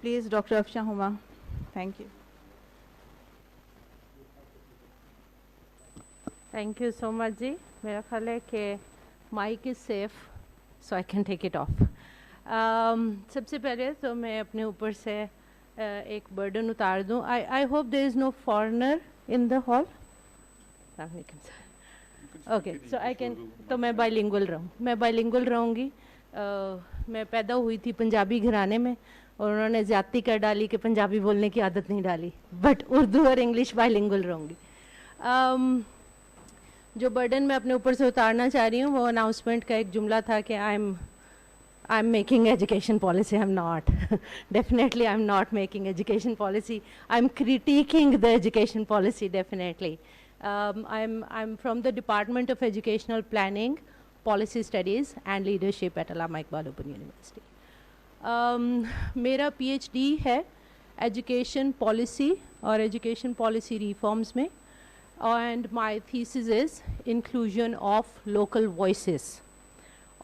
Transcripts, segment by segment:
Please, Dr. Afshan Huma. Thank you. Thank you so much जी. मेरा ख्याल है कि mic is safe, so I can take it off. सबसे पहले तो मैं अपने ऊपर से एक burden उतार दूँ. I hope there is no foreigner in the hall. Okay, so I can. तो मैं bilingual रहूँ. मैं bilingual रहूँगी. मैं पैदा हुई थी पंजाबी घराने में और उन्होंने ज़्यादती कर डाली कि पंजाबी बोलने की आदत नहीं डाली. But उर्दू और इंग्लिश bilingual रहूँगी. जो बर्डन मैं अपने ऊपर से उतारना चाह रही हूँ वो अनाउंसमेंट का एक जुमला था कि I am making education policy. I am not. Definitely I am not making education policy. I am criticizing the education policy definitely. I am from the department of educational planning, policy studies and leadership at Allama Iqbal open university. मेरा PhD है education policy और education policy reforms में. And my thesis is inclusion of local voices.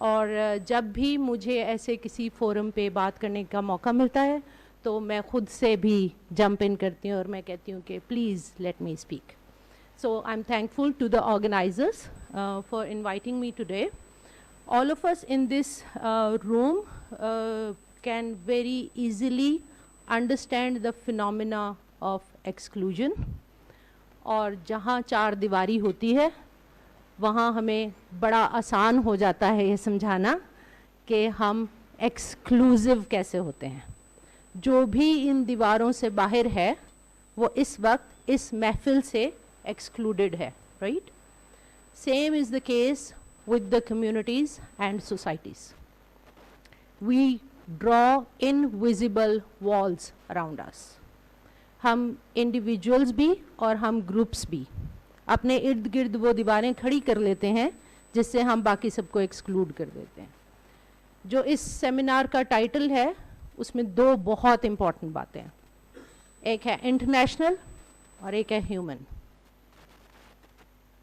और जब भी मुझे ऐसे किसी फोरम पे बात करने का मौका मिलता है तो मैं खुद से भी जंप इन करती हूँ और मैं कहती हूँ कि please let me speak. So I'm thankful to the organizers for inviting me today. All of us in this room can very easily understand the phenomena of exclusion. और जहाँ चार दीवारी होती है वहाँ हमें बड़ा आसान हो जाता है ये समझाना कि हम एक्सक्लूसिव कैसे होते हैं. जो भी इन दीवारों से बाहर है वो इस वक्त इस महफिल से एक्सक्लूडेड है. Right. Same is the case with the communities and societies. We draw invisible walls around us. हम इंडिविजुअल्स भी और हम ग्रुप्स भी अपने इर्द गिर्द वो दीवारें खड़ी कर लेते हैं जिससे हम बाकी सबको एक्सक्लूड कर देते हैं. जो इस सेमिनार का टाइटल है उसमें दो बहुत इम्पॉर्टेंट बातें हैं. एक है इंटरनेशनल और एक है human.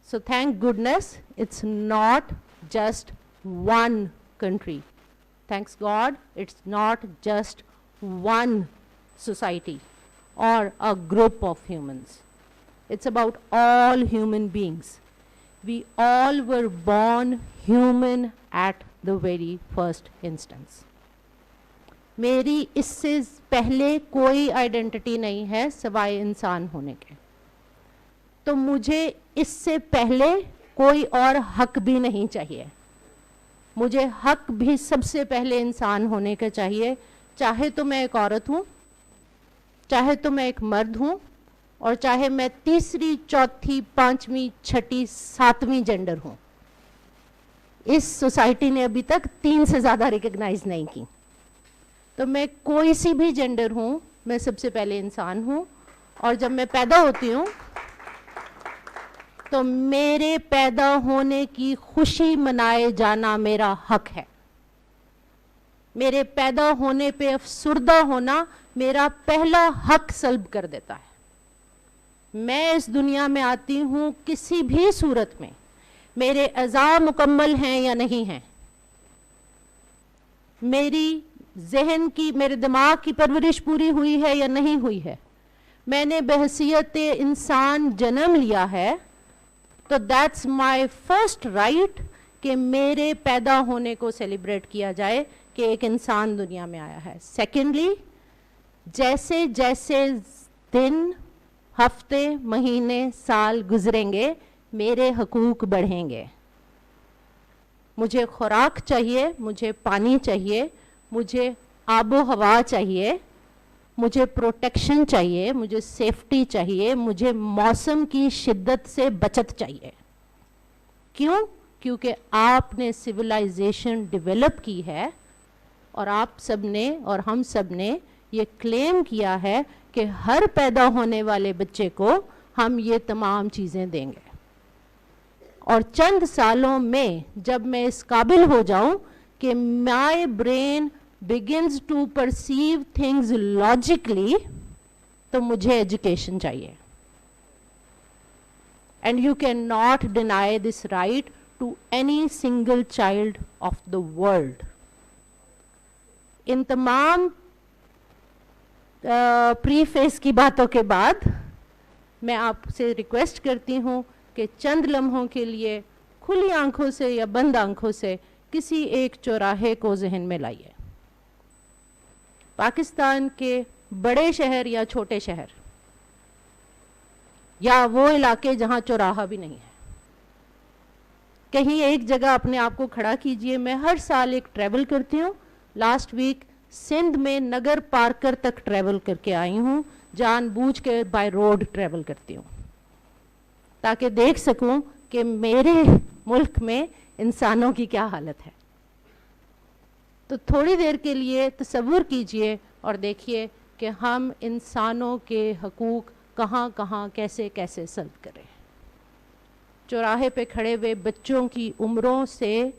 So thank goodness it's not just one country. Thanks God it's not just one society or a group of humans. It's about all human beings. We all were born human at the very first instance. मेरी इससे पहले कोई identity नहीं है सिवाय इंसान होने के. तो मुझे इससे पहले कोई और हक भी नहीं चाहिए. मुझे हक भी सबसे पहले इंसान होने का चाहिए, चाहे तो मैं एक औरत हूँ, चाहे तो मैं एक मर्द हूँ और चाहे मैं तीसरी, चौथी, पांचवी, छठी, सातवीं जेंडर हूँ. इस सोसाइटी ने अभी तक 3 से ज़्यादा रिकग्नाइज नहीं की. तो मैं कोई सी भी जेंडर हूँ, मैं सबसे पहले इंसान हूँ. और जब मैं पैदा होती हूँ तो मेरे पैदा होने की खुशी मनाए जाना मेरा हक है. मेरे पैदा होने पे अफसुर्दा होना मेरा पहला हक सल्ब कर देता है. मैं इस दुनिया में आती हूँ किसी भी सूरत में, मेरे अज़ा मुकम्मल हैं या नहीं हैं, मेरी जहन की, मेरे दिमाग की परवरिश पूरी हुई है या नहीं हुई है, मैंने बहसियत इंसान जन्म लिया है, तो दैट्स माय फर्स्ट राइट कि मेरे पैदा होने को सेलिब्रेट किया जाए कि एक इंसान दुनिया में आया है. सेकेंडली, जैसे जैसे दिन, हफ्ते, महीने, साल गुजरेंगे मेरे हकूक बढ़ेंगे. मुझे खुराक चाहिए, मुझे पानी चाहिए, मुझे आबो हवा चाहिए, मुझे प्रोटेक्शन चाहिए, मुझे सेफ्टी चाहिए, मुझे मौसम की शिद्दत से बचत चाहिए. क्यों? क्योंकि आपने सिविलाइजेशन डेवलप की है और आप सब ने और हम सब ने ये क्लेम किया है कि हर पैदा होने वाले बच्चे को हम ये तमाम चीज़ें देंगे. और चंद सालों में जब मैं इस काबिल हो जाऊं कि my brain begins to perceive things logically, तो मुझे एजुकेशन चाहिए. And you can not deny this right to any single child of the world. इन तमाम پری فیس کی باتوں کے بعد میں آپ سے ریکویسٹ کرتی ہوں کہ چند لمحوں کے لیے کھلی آنکھوں سے یا بند آنکھوں سے کسی ایک چوراہے کو ذہن میں لائیے. پاکستان کے بڑے شہر یا چھوٹے شہر یا وہ علاقے جہاں چوراہا بھی نہیں ہے, کہیں ایک جگہ اپنے آپ کو کھڑا کیجئے. میں ہر سال ایک ٹریول کرتی ہوں. لاسٹ ویک سندھ میں نگر پارکر تک ٹریول کر کے آئی ہوں, جان بوجھ کے بائی روڈ ٹریول کرتی ہوں تاکہ دیکھ سکوں کہ میرے ملک میں انسانوں کی کیا حالت ہے. تو تھوڑی دیر کے لیے تصور کیجئے اور دیکھیے کہ ہم انسانوں کے حقوق کہاں کہاں کیسے کیسے سلب کریں. چوراہے پہ کھڑے ہوئے بچوں کی عمروں سے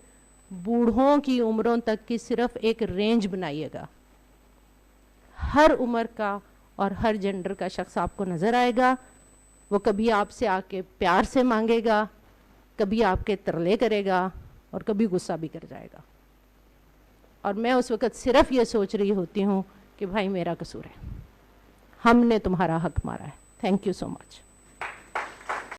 بوڑھوں کی عمروں تک کی صرف ایک رینج بنائیے گا. ہر عمر کا اور ہر جنڈر کا شخص آپ کو نظر آئے گا. وہ کبھی آپ سے آ کے پیار سے مانگے گا, کبھی آپ کے ترلے کرے گا اور کبھی غصہ بھی کر جائے گا. اور میں اس وقت صرف یہ سوچ رہی ہوتی ہوں کہ بھائی میرا قصور ہے, ہم نے تمہارا حق مارا ہے. Thank you so much.